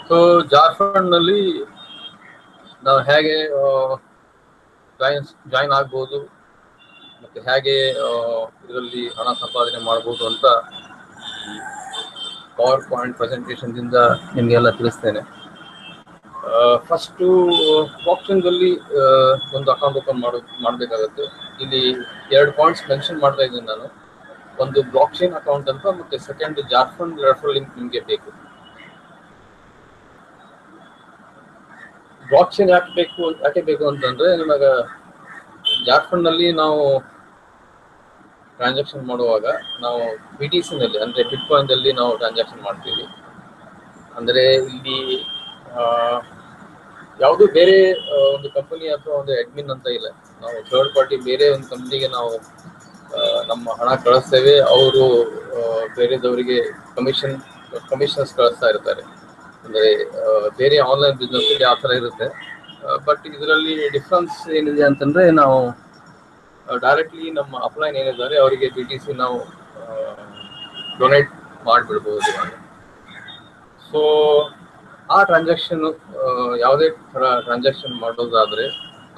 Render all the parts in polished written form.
So ಜಾರ್ಖಂಡ್ನಲ್ಲಿ ನಾವು ಹೇಗೆ ಜಾಯಿನ್ ಆಗ್ಬೋದು ಮತ್ತು ಹೇಗೆ ಇದರಲ್ಲಿ ಹಣ ಸಂಪಾದನೆ ಮಾಡ್ಬೋದು ಅಂತ ಪವರ್ ಪಾಯಿಂಟ್ ಪ್ರೆಸೆಂಟೇಷನ್ದಿಂದ ನಿಮಗೆಲ್ಲ ತಿಳಿಸ್ತೇನೆ. ಫಸ್ಟು ಬ್ಲಾಕ್ಚೈನ್ದಲ್ಲಿ ಒಂದು ಅಕೌಂಟ್ ಓಪನ್ ಮಾಡಬೇಕಾಗುತ್ತೆ. ಇಲ್ಲಿ 2 ಪಾಯಿಂಟ್ಸ್ ಮೆನ್ಷನ್ ಮಾಡ್ತಾ ಇದ್ದೀನಿ ನಾನು. ಒಂದು ಬ್ಲಾಕ್ಚೈನ್ ಅಕೌಂಟ್ ಅಂತ, ಮತ್ತು ಸೆಕೆಂಡ್ ಜಾರ್ಖಂಡ್ ರೆಫರಲ್ ಲಿಂಕ್ ನಿಮಗೆ ಬೇಕು. ಬ್ಲಾಕ್ಚೈನ್ ಯಾಕೆ ಬೇಕು ಅಂತಂದರೆ, ನಿಮಗೆ ಜಾರ್ಖಂಡ್ನಲ್ಲಿ ನಾವು ಟ್ರಾನ್ಸಾಕ್ಷನ್ ಮಾಡುವಾಗ ನಾವು BTC-ನಲ್ಲಿ ಅಂದರೆ ಬಿಟ್ಕಾಯಿನ್ದಲ್ಲಿ ನಾವು ಟ್ರಾನ್ಸಾಕ್ಷನ್ ಮಾಡ್ತೀವಿ. ಅಂದರೆ ಇಲ್ಲಿ ಯಾವುದು ಬೇರೆ ಒಂದು ಕಂಪನಿ ಅಥವಾ ಒಂದು ಅಡ್ಮಿನ್ ಅಂತ ಇಲ್ಲ. ನಾವು ಥರ್ಡ್ ಪಾರ್ಟಿ ಬೇರೆ ಒಂದು ಕಂಪ್ನಿಗೆ ನಾವು ನಮ್ಮ ಹಣ ಕಳಿಸ್ತೇವೆ. ಅವರು ಬೇರೆದವರಿಗೆ ಕಮಿಷನ್ಸ್ ಕಳಿಸ್ತಾ ಇರ್ತಾರೆ. ಅಂದರೆ ಬೇರೆ ಆನ್ಲೈನ್ ಬಿಸ್ನೆಸ್ಸಲ್ಲಿ ಆ ಥರ ಇರುತ್ತೆ. ಬಟ್ ಇದರಲ್ಲಿ ಡಿಫ್ರೆನ್ಸ್ ಏನಿದೆ ಅಂತಂದರೆ, ನಾವು ಡೈರೆಕ್ಟ್ಲಿ ನಮ್ಮ ಅಪ್ಲೈನ್ ಏನಿದ್ದಾರೆ ಅವರಿಗೆ BTC ನಾವು ಡೊನೇಟ್ ಮಾಡಿಬಿಡ್ಬೋದು. ಸೊ ಆ ಟ್ರಾನ್ಸಾಕ್ಷನ್ ಯಾವುದೇ ಥರ ಟ್ರಾನ್ಸಾಕ್ಷನ್ ಮಾಡೋದಾದರೆ,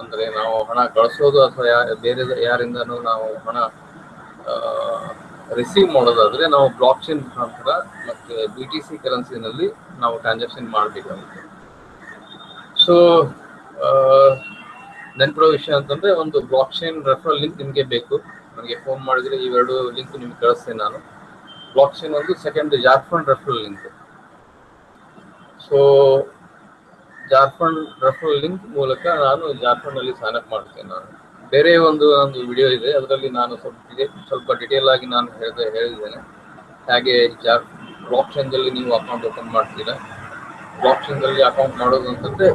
ಅಂದರೆ ನಾವು ಹಣ ಕಳಿಸೋದು ಅಥವಾ ಬೇರೆ ಯಾರಿಂದನೂ ನಾವು ಹಣ ರಿಸೀವ್ ಮಾಡೋದಾದರೆ ನಾವು ಬ್ಲಾಕ್ಚೈನ್ ಮುಖಾಂತರ ಮತ್ತು BTC ಕರೆನ್ಸಿನಲ್ಲಿ ನಾವು ಟ್ರಾನ್ಸಾಕ್ಷನ್ ಮಾಡಬೇಕಾಗುತ್ತೆ. ಸೊ ನೆನಪಿರೋ ವಿಷಯ ಅಂತಂದರೆ, ಒಂದು ಬ್ಲಾಕ್ಚೈನ್ ರೆಫರಲ್ ಲಿಂಕ್ ನಿಮಗೆ ಬೇಕು. ನನಗೆ ಫೋನ್ ಮಾಡಿದರೆ ಇವೆರಡು ಲಿಂಕ್ ನಿಮ್ಗೆ ಕಳಿಸ್ತೇನೆ ನಾನು. ಬ್ಲಾಕ್ಚೈನ್ ಒಂದು, second Jharkhand referral link. So Jharkhand referral link ಮೂಲಕ ನಾನು ಜಾರ್ಖಂಡ್ನಲ್ಲಿ ಸೈನ್ ಅಪ್ ಮಾಡ್ತೇನೆ. ನಾನು ಬೇರೆ ಒಂದು ವಿಡಿಯೋ ಇದೆ, ಅದರಲ್ಲಿ ನಾನು ಸ್ವಲ್ಪ ಡಿಟೇಲ್ ಆಗಿ ನಾನು ಹೇಳಿದ್ದೇನೆ ಹೇಗೆ ಬ್ಲಾಕ್ಚೈನ್ದಲ್ಲಿ ನೀವು ಅಕೌಂಟ್ ಓಪನ್ ಮಾಡ್ತೀರಾ. ಬ್ಲಾಕ್ಚೈನ್ದಲ್ಲಿ ಅಕೌಂಟ್ ಮಾಡೋದು ಅಂತಂದರೆ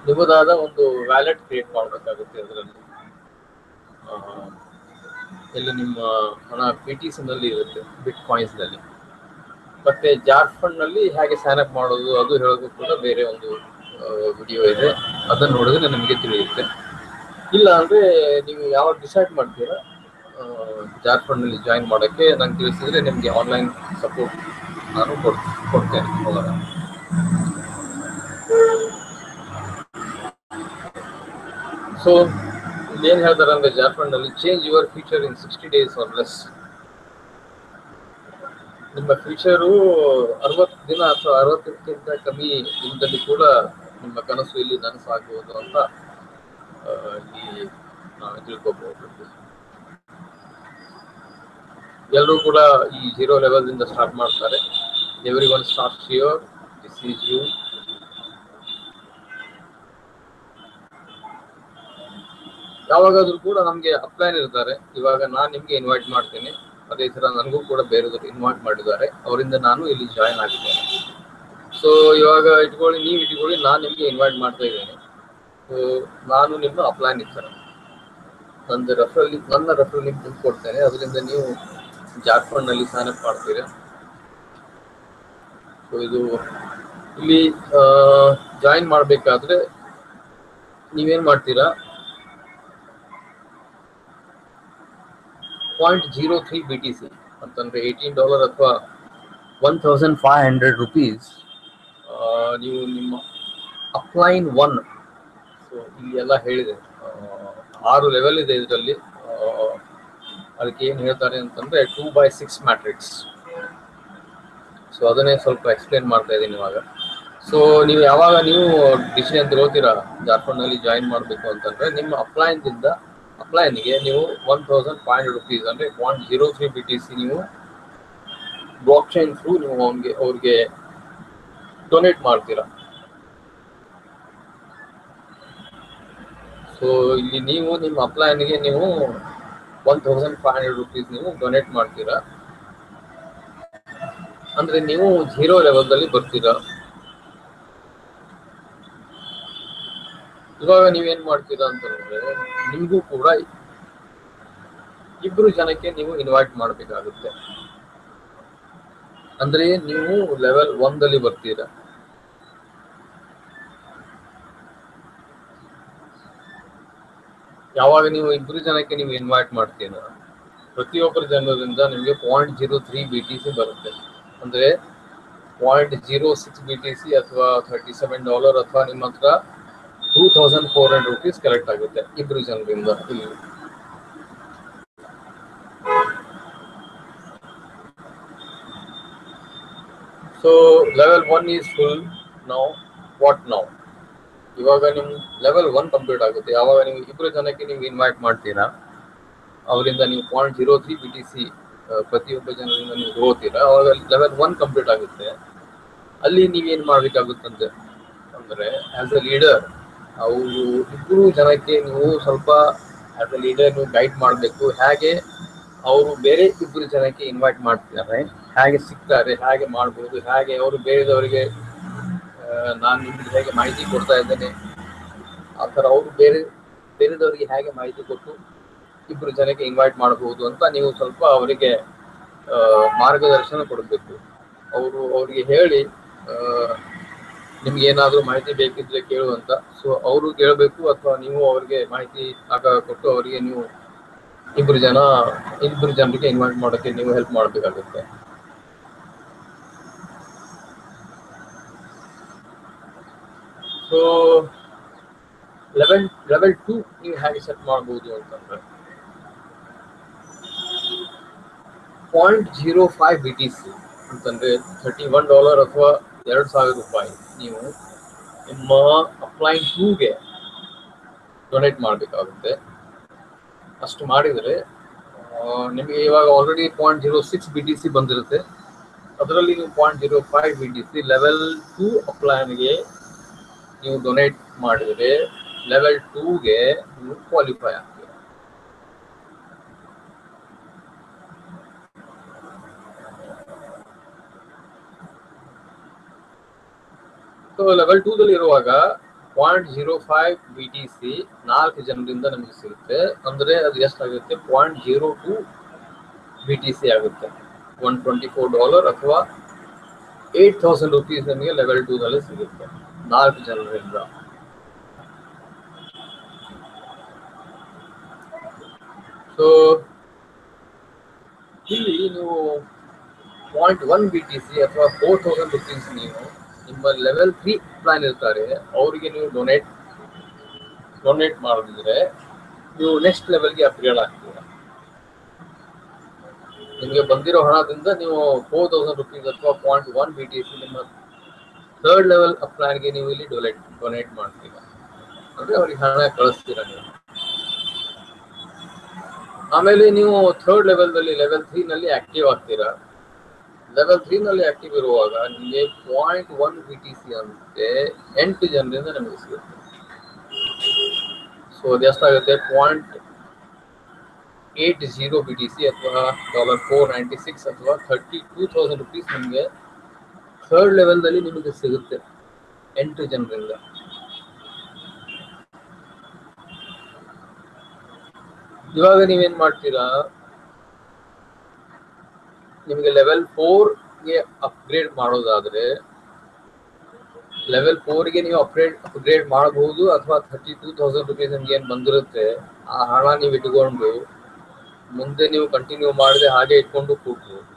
ನಿಮ್ಮದಾದ ಒಂದು ವ್ಯಾಲೆಟ್ ಕ್ರಿಯೇಟ್ ಮಾಡಬೇಕಾಗುತ್ತೆ. ಅದರಲ್ಲಿ ಎಲ್ಲಿ ನಿಮ್ಮ ಹಣ BTC-ನಲ್ಲಿ ಇರುತ್ತೆ, ಬಿಟ್ಕಾಯಿನ್ಸ್ನಲ್ಲಿ. ಮತ್ತು ಜಾರ್ಖಂಡ್ನಲ್ಲಿ ಹೇಗೆ ಸೈನ್ ಅಪ್ ಮಾಡೋದು ಅದು ಹೇಳೋದು ಕೂಡ ಬೇರೆ ಒಂದು ವಿಡಿಯೋ ಇದೆ. ಅದನ್ನು ನೋಡಿದ್ರೆ ನಿಮಗೆ ತಿಳಿಯುತ್ತೆ. ಇಲ್ಲ ಅಂದರೆ ನೀವು ಯಾವಾಗ ಡಿಸೈಡ್ ಮಾಡ್ತೀರಾ ಜಾರ್ಖಂಡ್ನಲ್ಲಿ ಜಾಯಿನ್ ಮಾಡೋಕ್ಕೆ ನಂಗೆ ತಿಳಿಸಿದರೆ ನಿಮಗೆ ಆನ್ಲೈನ್ ಸಪೋರ್ಟ್ ನಾನು ಕೊಡ್ತೇನೆ. ಸೊ ಏನು ಹೇಳ್ತಾರೆ ಅಂದರೆ, ಜಾರ್ಖಂಡ್ನಲ್ಲಿ change your future in 60 days or less. ನಿಮ್ಮ ಫ್ಯೂಚರು 60 ದಿನ ಅಥವಾ 60ಕ್ಕಿಂತ ಕಮ್ಮಿ ದಿನದಲ್ಲಿ ಕೂಡ ನಿಮ್ಮ ಕನಸು ಇಲ್ಲಿ ನನಸಾಗಬಹುದು ಅಂತ ಇಲ್ಲಿ ನಾವು ತಿಳ್ಕೊಬಹುದು. ಎಲ್ಲರೂ ಕೂಡ ಈ 0 ಲೆವೆಲ್ದಿಂದ ಸ್ಟಾರ್ಟ್ ಮಾಡ್ತಾರೆ. Everyone starts here. This is you. ಯಾವಾಗಾದ್ರೂ ಕೂಡ ನಮಗೆ ಅಪ್ಲೈನ್ ಇರ್ತಾರೆ. ಇವಾಗ ನಾನು ನಿಮಗೆ ಇನ್ವೈಟ್ ಮಾಡ್ತೀನಿ, ಅದೇ ಥರ ನನಗೂ ಕೂಡ ಬೇರೆಯವರು ಇನ್ವೈಟ್ ಮಾಡಿದ್ದಾರೆ, ಅವರಿಂದ ನಾನು ಇಲ್ಲಿ ಜಾಯಿನ್ ಆಗಿದ್ದೇನೆ. ಸೊ ಇವಾಗ ನೀವು ಇಟ್ಕೊಳ್ಳಿ, ನಾನು ನಿಮಗೆ ಇನ್ವೈಟ್ ಮಾಡ್ತಾ ಇದ್ದೇನೆ. ಸೊ ನಾನು ನಿಮ್ಮ ಅಪ್ಲೈನ್ ಇರ್ತಾರೆ, ನನ್ನ ರೆಫರಲ್ ಲಿಂಕ್ ಕೊಡ್ತೇನೆ. ಅದರಿಂದ ನೀವು ಜಾರ್ಖಂಡ್ನಲ್ಲಿ ಸೈನ್ ಅಪ್ ಮಾಡ್ತೀರಾ. ಸೊ ಇದು ಇಲ್ಲಿ ಜಾಯಿನ್ ಮಾಡಬೇಕಾದ್ರೆ ನೀವೇನು ಮಾಡ್ತೀರಾ, $0.03 BTC ಅಂತಂದರೆ $18 ಅಥವಾ 1,500 rupees ನೀವು ನಿಮ್ಮ ಅಪ್ಲೈನ್ 1. ಸೊ ಇಲ್ಲಿ ಎಲ್ಲ ಹೇಳಿದೆ, 6 ಲೆವೆಲ್ ಇದೆ ಇದರಲ್ಲಿ. ಅದಕ್ಕೆ ಏನು ಹೇಳ್ತಾರೆ ಅಂತಂದರೆ 2/6 ಮ್ಯಾಟ್ರಿಕ್ಸ್. ಸೊ ಅದನ್ನೇ ಸ್ವಲ್ಪ ಎಕ್ಸ್ಪ್ಲೇನ್ ಮಾಡ್ತಾ ಇದ್ದೀನಿ ಇವಾಗ. ಸೊ ನೀವು ಯಾವಾಗ ನೀವು ಡಿಸಿಷನ್ ತಗೋತೀರಾ ಜಾರ್ಖಂಡ್ನಲ್ಲಿ ಜಾಯಿನ್ ಮಾಡಬೇಕು ಅಂತಂದರೆ, ನಿಮ್ಮ ಅಪ್ಲೈನ್ಗೆ ನೀವು 1,500 rupees ಅಂದರೆ 0.03 BTC ನೀವು ಬ್ಲಾಕ್ಚೈನ್ ಥ್ರೂ ನೀವು ಅವ್ರಿಗೆ ಡೊನೇಟ್ ಮಾಡ್ತೀರಾ. ಸೊ ಇಲ್ಲಿ ನೀವು ನಿಮ್ಮ ಅಪ್ಲೈನ್ಗೆ ನೀವು 1,500 rupees ನೀವು ಡೊನೇಟ್ ಮಾಡ್ತೀರಾ. ಅಂದರೆ ನೀವು 0 ಲೆವೆಲ್ದಲ್ಲಿ ಬರ್ತೀರಾ. ಇವಾಗ ನೀವೇನು ಮಾಡ್ತೀರಾ ಅಂತಂದರೆ, ನಿಮಗೂ ಕೂಡ 2 ಜನಕ್ಕೆ ನೀವು ಇನ್ವೈಟ್ ಮಾಡಬೇಕಾಗುತ್ತೆ. ಅಂದರೆ ನೀವು ಲೆವೆಲ್ 1ದಲ್ಲಿ ಬರ್ತೀರಾ. ಯಾವಾಗ ನೀವು 2 ಜನಕ್ಕೆ ನೀವು ಇನ್ವೈಟ್ ಮಾಡ್ತೀರಾ, ಪ್ರತಿಯೊಬ್ಬರ ಜನರಿಂದ ನಿಮಗೆ 0.03 BTC ಬರುತ್ತೆ. ಅಂದರೆ 0.06 BTC ಅಥವಾ $37 ಅಥವಾ ನಿಮ್ಮ ಹತ್ರ 2400 rupees ಕಲೆಕ್ಟ್ ಆಗುತ್ತೆ ಇಬ್ರು ಜನರಿಂದ ಇಲ್ಲಿ. So level 1 is full. ನಾವು ವಾಟ್ ನಾವು ಇವಾಗ ನಿಮ್ ಲೆವೆಲ್ 1 ಕಂಪ್ಲೀಟ್ ಆಗುತ್ತೆ ಯಾವಾಗ ನೀವು ಇಬ್ರು ಜನಕ್ಕೆ ನೀವು ಇನ್ವೈಟ್ ಮಾಡ್ತೀರಾ, ಅವರಿಂದ ನೀವು 0.03 BTC ಪ್ರತಿಯೊಬ್ಬ ಜನರಿಂದ ನೀವು ತಗೋತೀರಾ, ಅವಾಗ ಲೆವೆಲ್ 1 ಕಂಪ್ಲೀಟ್ ಆಗುತ್ತೆ. ಅಲ್ಲಿ ನೀವೇನ್ ಮಾಡ್ಬೇಕಾಗುತ್ತಂತೆ ಅಂದ್ರೆ ಆಸ್ ಎ ಲೀಡರ್ ಅವರು ಇಬ್ರು ಜನಕ್ಕೆ ನೀವು ಸ್ವಲ್ಪ ಆಸ್ ಎ ಲೀಡರ್ ನೀವು ಗೈಡ್ ಮಾಡಬೇಕು. ಹೇಗೆ ಅವರು ಬೇರೆ ಇಬ್ರು ಜನಕ್ಕೆ ಇನ್ವೈಟ್ ಮಾಡ್ತಿದ್ದಾರೆ, ಹೇಗೆ ಸಿಗ್ತಾರೆ, ಹೇಗೆ ಮಾಡ್ಬೋದು, ಹೇಗೆ ಅವರು ಬೇರೆದವರಿಗೆ ನಾನು ನಿಮ್ಗೆ ಹೇಗೆ ಮಾಹಿತಿ ಕೊಡ್ತಾ ಇದ್ದೇನೆ ಆ ಥರ ಅವರು ಬೇರೆದವರಿಗೆ ಹೇಗೆ ಮಾಹಿತಿ ಕೊಟ್ಟು ಇಬ್ರು ಜನಕ್ಕೆ ಇನ್ವೈಟ್ ಮಾಡಬಹುದು ಅಂತ ನೀವು ಸ್ವಲ್ಪ ಅವರಿಗೆ ಮಾರ್ಗದರ್ಶನ ಕೊಡಬೇಕು. ಅವರಿಗೆ ಹೇಳಿ ನಿಮ್ಗೆ ಏನಾದರೂ ಮಾಹಿತಿ ಬೇಕಿದ್ರೆ ಕೇಳುವಂತ. ಸೊ ಅವರು ಕೇಳಬೇಕು ಅಥವಾ ನೀವು ಅವ್ರಿಗೆ ಮಾಹಿತಿ ಕೊಟ್ಟು ಅವರಿಗೆ ನೀವು ಇಬ್ರು ಜನರಿಗೆ ಇನ್ವೈಟ್ ಮಾಡೋಕ್ಕೆ ನೀವು ಹೆಲ್ಪ್ ಮಾಡಬೇಕಾಗುತ್ತೆ. ಸೊ ಲೆವೆಲ್ 2 ನೀವು ಹೇಗೆ ಸೆಟ್ ಮಾಡಬಹುದು ಅಂತಂದ್ರೆ $0.05 BTC ಅಂತಂದ್ರೆ $31 ಅಥವಾ $2,000 ನೀವು ನಿಮ್ಮ ಅಪ್ಲೈನ್ 2ಗೆ ಡೊನೇಟ್ ಮಾಡಬೇಕಾಗುತ್ತೆ. ಅಷ್ಟು ಮಾಡಿದರೆ ನಿಮಗೆ ಇವಾಗ ಆಲ್ರೆಡಿ 0.06 BTC ಬಂದಿರುತ್ತೆ. ಅದರಲ್ಲಿ ನೀವು 0.05 BTC ಲೆವೆಲ್ 2 ಅಪ್ಲೈನ್ಗೆ ನೀವು ಡೊನೇಟ್ ಮಾಡಿದರೆ ಲೆವೆಲ್ 2ಗೆ ನೀವು ಕ್ವಾಲಿಫೈ ಆಗ್ತೀರಾ. ಸೊ ಲೆವೆಲ್ 2ದಲ್ಲಿ ಇರುವಾಗ 0.05 BTC 4 ಜನರಿಂದ ನಮಗೆ ಸಿಗುತ್ತೆ. ಅಂದ್ರೆ ಅದು ಎಷ್ಟಾಗುತ್ತೆ 0.02 BTC ಆಗುತ್ತೆ. $124 ಅಥವಾ 8,000 rupees ನಮಗೆ ಲೆವೆಲ್ 2ದಲ್ಲಿ ಸಿಗುತ್ತೆ 4 ಜನರಿಂದ. ಸೊ ಇಲ್ಲಿ ನೀವು 0.1 BTC ಅಥವಾ 4,000 rupees ನೀವು ನಿಮ್ಮ ಲೆವೆಲ್ 3 ಪ್ಲಾನ್ ಇರ್ತಾರೆ ಅವರಿಗೆ ನೀವು ಡೊನೇಟ್ ಮಾಡಿದ್ರೆ ನೀವು ನೆಕ್ಸ್ಟ್ ಲೆವೆಲ್ಗೆ ಅಪ್ಗ್ರೇಡ್ ಆಗ್ತೀರಾ. ನಿಮಗೆ ಬಂದಿರೋ ಹಣದಿಂದ ನೀವು 4,000 rupees ಅಥವಾ 0.1 BTC ನಿಮ್ಮ ಥರ್ಡ್ ಲೆವೆಲ್ ಪ್ಲಾನ್ಗೆ ನೀವು ಇಲ್ಲಿ ಡೊನೇಟ್ ಮಾಡ್ತೀರಾ, ಅಂದ್ರೆ ಅವ್ರಿಗೆ ಹಣ ಕಳಿಸ್ತೀರಾ ನೀವು. ಆಮೇಲೆ ನೀವು ಥರ್ಡ್ ಲೆವೆಲ್ನಲ್ಲಿ ಲೆವೆಲ್ 3 ನಲ್ಲಿ ಆಕ್ಟಿವ್ ಆಗ್ತೀರಾ. ಲೆವೆಲ್ 3 ನಲ್ಲಿ ಆಕ್ಟಿವ್ ಇರುವಾಗ ನಿಮಗೆ 0.1 BTC ಅಂತೆ 8 ಜನರಿಂದ ನಮಗೆ ಸಿಗುತ್ತೆ. ಸೊ ಅದೆಷ್ಟಾಗುತ್ತೆ 0.80 BTC ಅಥವಾ $496 ಅಥವಾ 32,000 rupees ನಿಮಗೆ ಥರ್ಡ್ ಲೆವೆಲ್ನಲ್ಲಿ ನಿಮಗೆ ಸಿಗುತ್ತೆ 8 ಜನರಿಂದ. ಇವಾಗ ನೀವೇನ್ ಮಾಡ್ತೀರಾ, ನಿಮಗೆ ಲೆವೆಲ್ 4ಗೆ ಅಪ್ಗ್ರೇಡ್ ಮಾಡೋದಾದ್ರೆ ಲೆವೆಲ್ 4ಗೆ ನೀವು ಅಪ್ಗ್ರೇಡ್ ಮಾಡಬಹುದು ಅಥವಾ 32,000 rupees ನಿಮ್ಗೆ ಏನ್ ಬಂದಿರುತ್ತೆ ಆ ಹಣ ನೀವು ಇಟ್ಕೊಂಡು ಮುಂದೆ ನೀವು ಕಂಟಿನ್ಯೂ ಮಾಡದೆ ಹಾಗೆ ಇಟ್ಕೊಂಡು ಕೂಡ್ಬೋದು.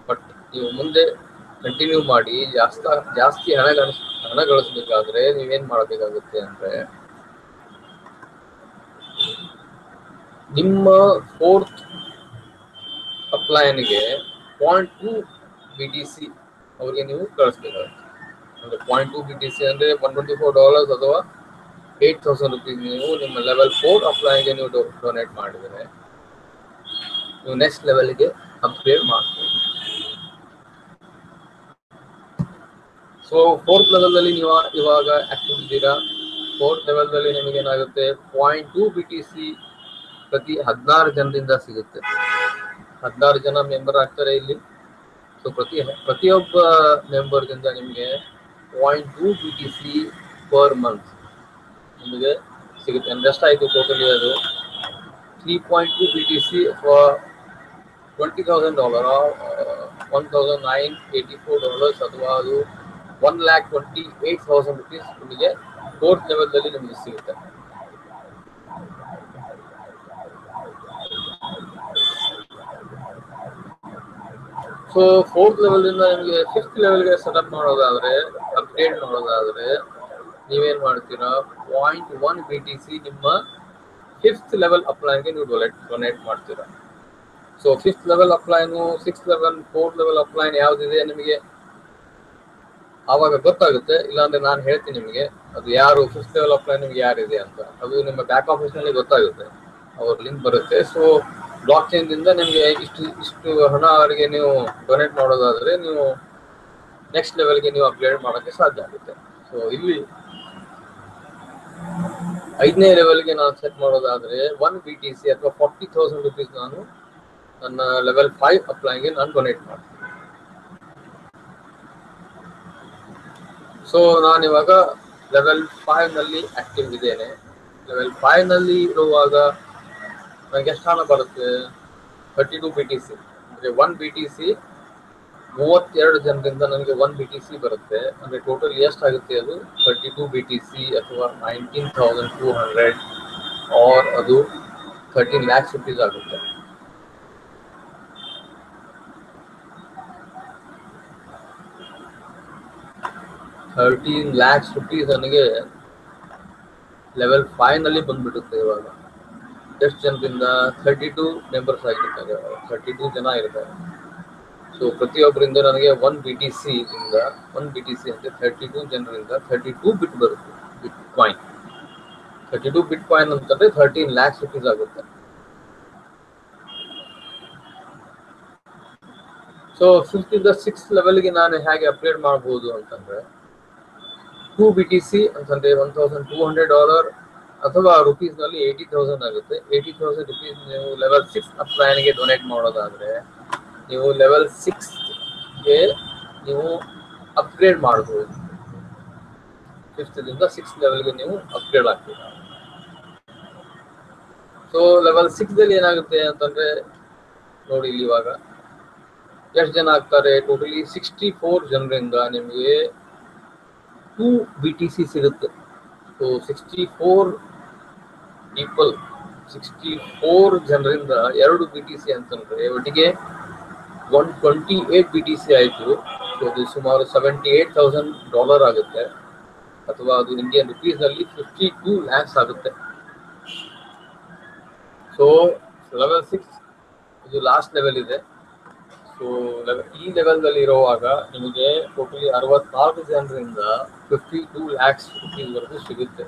ಬಟ್ ನೀವು ಮುಂದೆ ಕಂಟಿನ್ಯೂ ಮಾಡಿ ಜಾಸ್ತಿ ಹಣ ಗಳಿಸ್ಬೇಕಾದ್ರೆ ನೀವೇನ್ ಮಾಡಬೇಕಾಗುತ್ತೆ ಅಂದ್ರೆ ನಿಮ್ಮ 4th ಅಪ್ಲೈನ್ಗೆ 0.2 BTC ಅವ್ರಿಗೆ ನೀವು ಕಳಿಸ್ಬೇಕಾಗುತ್ತೆ. ಅಂದ್ರೆ 0.2 BTC ಅಂದ್ರೆ $124 ಅಥವಾ 8,000 rupees ನೀವು ನಿಮ್ಮ ಲೆವೆಲ್ 4 ಅಪ್ಲೈನ್ಗೆ ನೀವು ಡೊನೇಟ್ ಮಾಡಿದರೆ ನೀವು ನೆಕ್ಸ್ಟ್ ಲೆವೆಲ್ಗೆ ಅಪ್ಗ್ರೇಡ್ ಮಾಡ್ಬೋದು. ಸೊ 4th ಲೆವೆಲ್ನಲ್ಲಿ ನೀವು ಇವಾಗ ಆಕ್ಟಿವ್ ಇದ್ದೀರಾ. 4th ಲೆವೆಲ್ನಲ್ಲಿ ನಿಮಗೆ ಏನಾಗುತ್ತೆ 0.2 BTC ಪ್ರತಿ 16 ಜನರಿಂದ ಸಿಗುತ್ತೆ. 16 ಜನ ಮೆಂಬರ್ ಆಗ್ತಾರೆ ಇಲ್ಲಿ. ಸೊ ಪ್ರತಿಯೊಬ್ಬ ಮೆಂಬರ್ದಿಂದ ನಿಮಗೆ 0.2 BTC ಪರ್ ಮಂತ್ ನಿಮಗೆ ಸಿಗುತ್ತೆ. ಎಷ್ಟಾಯಿತು ಟೋಟಲಿ ಅದು 3.2 BTC ಅಥವಾ $20,000 $1,984 ಅಥವಾ ಅದು $1,28,000 rupees ನಿಮಗೆ 4th ಲೆವೆಲ್ನಲ್ಲಿ ನಿಮಗೆ ಸಿಗುತ್ತೆ. ಸೊ 4th ಲೆವೆಲಿಂದ ನಿಮಗೆ 5th ಲೆವೆಲ್ಗೆ ಸೆಟಪ್ ಮಾಡೋದಾದರೆ, ಅಪ್ಗ್ರೇಡ್ ಮಾಡೋದಾದರೆ ನೀವೇನು ಮಾಡ್ತೀರಾ, 0.1 BTC ನಿಮ್ಮ 5th ಲೆವೆಲ್ ಅಪ್ಲೈನ್ಗೆ ನೀವು ಡೊನೇಟ್ ಮಾಡ್ತೀರಾ. So 5th level upline, 6th level, 4th level upline ಯಾವುದಿದೆ ನಿಮಗೆ ಆವಾಗ ಗೊತ್ತಾಗುತ್ತೆ. ಇಲ್ಲಾಂದ್ರೆ ನಾನು ಹೇಳ್ತೀನಿ ನಿಮಗೆ ಅದು ಯಾರು 5th ಲೆವೆಲ್ ಅಪ್ಲೈನ್ ನಿಮ್ಗೆ ಯಾರಿದೆ ಅಂತ. ಅದು ನಿಮ್ಮ ಬ್ಯಾಕ್ ಆಫೀಸ್ನಲ್ಲಿ ಗೊತ್ತಾಗುತ್ತೆ, ಅವ್ರ ಲಿಂಕ್ ಬರುತ್ತೆ. ಸೊ ಬ್ಲಾಕ್ ಚೈನ್ದಿಂದ ನಿಮಗೆ ಇಷ್ಟು ಹಣ ಅವರಿಗೆ ನೀವು ಡೊನೇಟ್ ಮಾಡೋದಾದರೆ ನೀವು ನೆಕ್ಸ್ಟ್ ಲೆವೆಲ್ಗೆ ನೀವು ಅಪ್ಗ್ರೇಡ್ ಮಾಡೋಕ್ಕೆ ಸಾಧ್ಯ ಆಗುತ್ತೆ. ಸೊ ಇಲ್ಲಿ 5ನೇ ಲೆವೆಲ್ಗೆ ನಾನು ಸೆಟ್ ಮಾಡೋದಾದರೆ 1 BTC ಅಥವಾ 40,000 rupees ನಾನು ನನ್ನ ಲೆವೆಲ್ 5 ಅಪ್ಲೈನ್ಗೆ ನಾನು ಡೊನೇಟ್ ಮಾಡ್ತೀನಿ. ಸೊ ನಾನಿವಾಗ ಲೆವೆಲ್ 5ನಲ್ಲಿ ಆಕ್ಟಿವ್ ಇದ್ದೇನೆ. ಲೆವೆಲ್ 5ನಲ್ಲಿ ಇರುವಾಗ ನನಗೆ ಎಷ್ಟು ಹಣ ಬರುತ್ತೆ, 32 BTC. ಅಂದರೆ 1 BTC 32 ಜನರಿಂದ ನನಗೆ 1 BTC ಬರುತ್ತೆ. ಅಂದರೆ ಟೋಟಲ್ ಎಷ್ಟಾಗುತ್ತೆ, ಅದು 32 BTC ಅಥವಾ 19,200 ಆರ್ ಅದು 13 lakhs rupees ಆಗುತ್ತೆ. $13 lakhs ನನಗೆ ಲೆವೆಲ್ 5ನಲ್ಲಿ ಬಂದ್ಬಿಡುತ್ತೆ. ಇವಾಗ ಎಷ್ಟು ಜನರಿಂದ 32 ಮೆಂಬರ್ಸ್ ಆಗಿರ್ತಾರೆ, 32 ಜನ ಇರ್ತಾರೆ. ಸೊ ಪ್ರತಿಯೊಬ್ಬರಿಂದ ನನಗೆ 1 BTC ಇಂದ 1 BTC ಅಂದರೆ 32 ಜನರಿಂದ 32 ಬಿಟ್ ಬರುತ್ತೆ. ಬಿಟ್ ಕಾಯಿನ್ 32 ಬಿಟ್ ಕಾಯಿನ್ ಅಂತಂದ್ರೆ 13 lakhs rupees ಆಗುತ್ತೆ. ಸೊ 5th ಇಂದ 6th ಲೆವೆಲ್ಗೆ ನಾನು ಹೇಗೆ ಅಪ್ಗ್ರೇಡ್ ಮಾಡ್ಬೋದು ಅಂತಂದ್ರೆ 2 BTC ಅಂತಂದ್ರೆ $1,200 ಅಥವಾ ರುಪೀಸ್ನಲ್ಲಿ 80,000 ಆಗುತ್ತೆ. 80,000 rupees ನೀವು ಲೆವೆಲ್ 6 ಅಪ್ಲೈನ್ಗೆ ಡೊನೇಟ್ ಮಾಡೋದಾದ್ರೆ ನೀವು ಲೆವೆಲ್ 6ಗೆ ನೀವು ಅಪ್ಗ್ರೇಡ್ ಮಾಡ್ಬೋದು. 5th ಇಂದ 6th ಲೆವೆಲ್ಗೆ ನೀವು ಅಪ್ಗ್ರೇಡ್ ಆಗ್ತೀರಾ. ಸೊ ಲೆವೆಲ್ 6ದಲ್ಲಿ ಏನಾಗುತ್ತೆ ಅಂತಂದ್ರೆ ನೋಡಿ, ಇಲ್ಲಿ ಇವಾಗ ಎಷ್ಟು ಜನ ಆಗ್ತಾರೆ, ಟೋಟಲಿ 64 ಜನರಿಂದ ನಿಮಗೆ 2 BTC ಸಿಗುತ್ತೆ. ಸೊ 64 ಪೀಪಲ್, 64 ಜನರಿಂದ 2 BTC ಅಂತಂದ್ರೆ ಒಟ್ಟಿಗೆ 128 BTC ಆಯಿತು. ಸೊ ಅದು ಸುಮಾರು $78,000 ಆಗುತ್ತೆ, ಅಥವಾ ಅದು ಇಂಡಿಯನ್ ರುಪೀಸ್ನಲ್ಲಿ 52 lakhs ಆಗುತ್ತೆ. ಸೊ ಲೆವೆಲ್ 6 ಇದು ಲಾಸ್ಟ್ ಲೆವೆಲ್ ಇದೆ. ಸೊ ಈ ಲೆವೆಲ್ದಲ್ಲಿ ಇರುವಾಗ ನಿಮಗೆ ಟೋಟಲಿ 64 ಜನರಿಂದ 52 lakhs rupees ವರೆಗೂ ಸಿಗುತ್ತೆ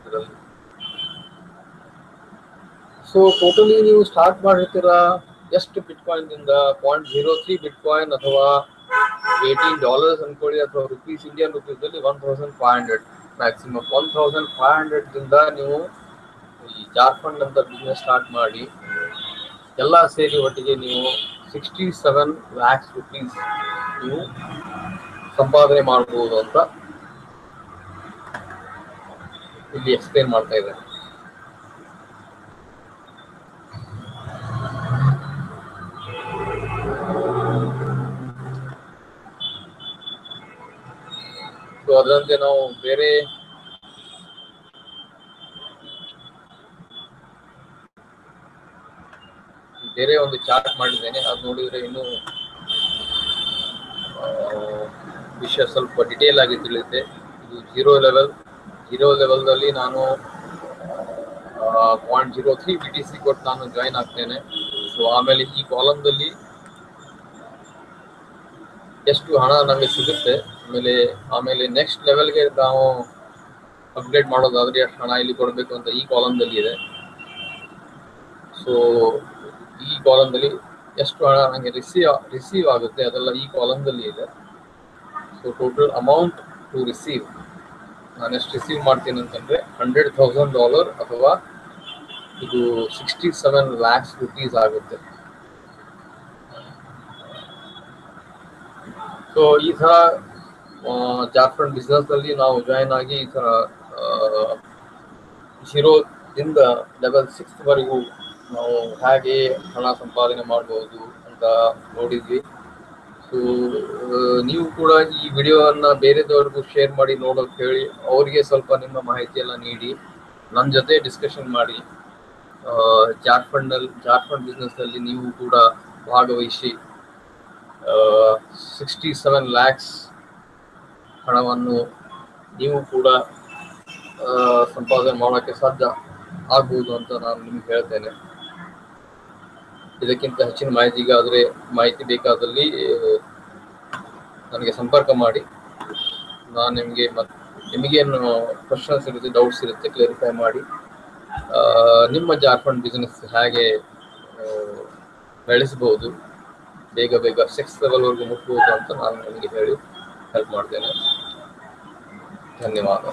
ಇದರಲ್ಲಿ. ಸೊ ಟೋಟಲಿ ನೀವು ಸ್ಟಾರ್ಟ್ ಮಾಡಿರ್ತೀರಾ ಎಷ್ಟು ಬಿಟ್ ಕಾಯಿನ್ದಿಂದ, 0.03 ಬಿಟ್ ಕಾಯಿನ್ ಅಥವಾ $18 ಅನ್ಕೊಳ್ಳಿ, ಅಥವಾ ರುಪೀಸ್ ಇಂಡಿಯನ್ ರುಪೀಸಲ್ಲಿ 1,500 ಮ್ಯಾಕ್ಸಿಮಮ್. 1,500ದಿಂದ ನೀವು ಈ ಜಾರ್ಖಂಡ್ ಅಂತ ಬಿಸ್ನೆಸ್ ಸ್ಟಾರ್ಟ್ ಮಾಡಿ ಎಲ್ಲ ಸೇರಿ ಒಟ್ಟಿಗೆ ನೀವು 67 lakhs rupees ನೀವು ಸಂಪಾದನೆ ಮಾಡಬಹುದು ಅಂತ ಇಲ್ಲಿ ಎಕ್ಸ್ಪ್ಲೇನ್ ಮಾಡ್ತಾ ಇದ್ದಾರೆ. ಸೊ ಅದರಂತೆ ನಾವು ಬೇರೆ ಒಂದು ಚಾರ್ಟ್ ಮಾಡಿದ್ದೇನೆ, ಅದು ನೋಡಿದ್ರೆ ಇನ್ನೂ ವಿಷಯ ಸ್ವಲ್ಪ ಡಿಟೇಲ್ ಆಗಿ ತಿಳಿಯುತ್ತೆ. ಇದು 0 ಲೆವೆಲ್ದಲ್ಲಿ ನಾನು 0.03 BTC ಕೊಟ್ಟು ನಾನು ಜಾಯಿನ್ ಆಗ್ತೇನೆ. ಸೊ ಆಮೇಲೆ ಈ ಕಾಲಮ್ದಲ್ಲಿ ಎಷ್ಟು ಹಣ ನಮಗೆ ಸಿಗುತ್ತೆ, ಆಮೇಲೆ ನೆಕ್ಸ್ಟ್ ಲೆವೆಲ್ಗೆ ನಾವು ಅಪ್ಗ್ರೇಡ್ ಮಾಡೋದಾದ್ರೆ ಎಷ್ಟು ಹಣ ಇಲ್ಲಿ ಕೊಡಬೇಕು ಅಂತ ಈ ಕಾಲಮ್ದಲ್ಲಿ ಇದೆ. ಸೊ ಈ ಕಾಲಮ್ದಲ್ಲಿ ಎಷ್ಟು ಹಣ ನನಗೆ ರಿಸೀವ್ ಆಗುತ್ತೆ ಅದೆಲ್ಲ ಈ ಕಾಲಮ್ದಲ್ಲಿ ಇದೆ. So total amount to receive, ನಾನು ಎಷ್ಟು ರಿಸೀವ್ ಮಾಡ್ತೀನಿ ಅಂತಂದರೆ $100,000 ಅಥವಾ ಇದು 67 lakhs rupees ಆಗುತ್ತೆ. ಸೊ ಈ ಥರ ಜಾರ್ಖಂಡ್ ಬಿಸ್ನೆಸ್ನಲ್ಲಿ ನಾವು ಜಾಯಿನ್ ಆಗಿ ಈ ಥರ 0ದಿಂದ ಲೆವೆಲ್ 6 ವರೆಗೂ ನಾವು ಹೇಗೆ ಹಣ ಸಂಪಾದನೆ ಮಾಡ್ಬೋದು ಅಂತ ನೋಡಿದ್ವಿ. ಸೊ ನೀವು ಕೂಡ ಈ ವಿಡಿಯೋವನ್ನು ಬೇರೆದವ್ರಿಗೂ ಶೇರ್ ಮಾಡಿ ನೋಡೋಕೆ ಹೇಳಿ, ಅವರಿಗೆ ಸ್ವಲ್ಪ ನಿಮ್ಮ ಮಾಹಿತಿಯೆಲ್ಲ ನೀಡಿ ನನ್ನ ಜೊತೆ ಡಿಸ್ಕಷನ್ ಮಾಡಿ. ಜಾರ್ಖಂಡ್ ಬಿಸ್ನೆಸ್ನಲ್ಲಿ ನೀವು ಕೂಡ ಭಾಗವಹಿಸಿ 67 ಲ್ಯಾಕ್ಸ್ ಹಣವನ್ನು ನೀವು ಕೂಡ ಸಂಪಾದನೆ ಮಾಡೋಕ್ಕೆ ಸಾಧ್ಯ ಆಗ್ಬೋದು ಅಂತ ನಾನು ನಿಮ್ಗೆ ಹೇಳ್ತೇನೆ. ಇದಕ್ಕಿಂತ ಹೆಚ್ಚಿನ ಮಾಹಿತಿ ಬೇಕಾದಲ್ಲಿ ನನಗೆ ಸಂಪರ್ಕ ಮಾಡಿ. ನಾನು ನಿಮಗೇನು ಕ್ವಶನ್ಸ್ ಇರುತ್ತೆ, ಡೌಟ್ಸ್ ಇರುತ್ತೆ, ಕ್ಲಾರಿಫೈ ಮಾಡಿ ನಿಮ್ಮ ಜಾರ್ಖಂಡ್ ಬಿಸ್ನೆಸ್ ಹೇಗೆ ಬೆಳೆಸಬಹುದು, ಬೇಗ 6th ಲೆವೆಲ್ವರೆಗೂ ಮುಟ್ಬೋದು ಅಂತ ನಾನು ನಿಮಗೆ ಹೇಳಿ ಹೆಲ್ಪ್ ಮಾಡ್ತೇನೆ. ಧನ್ಯವಾದ.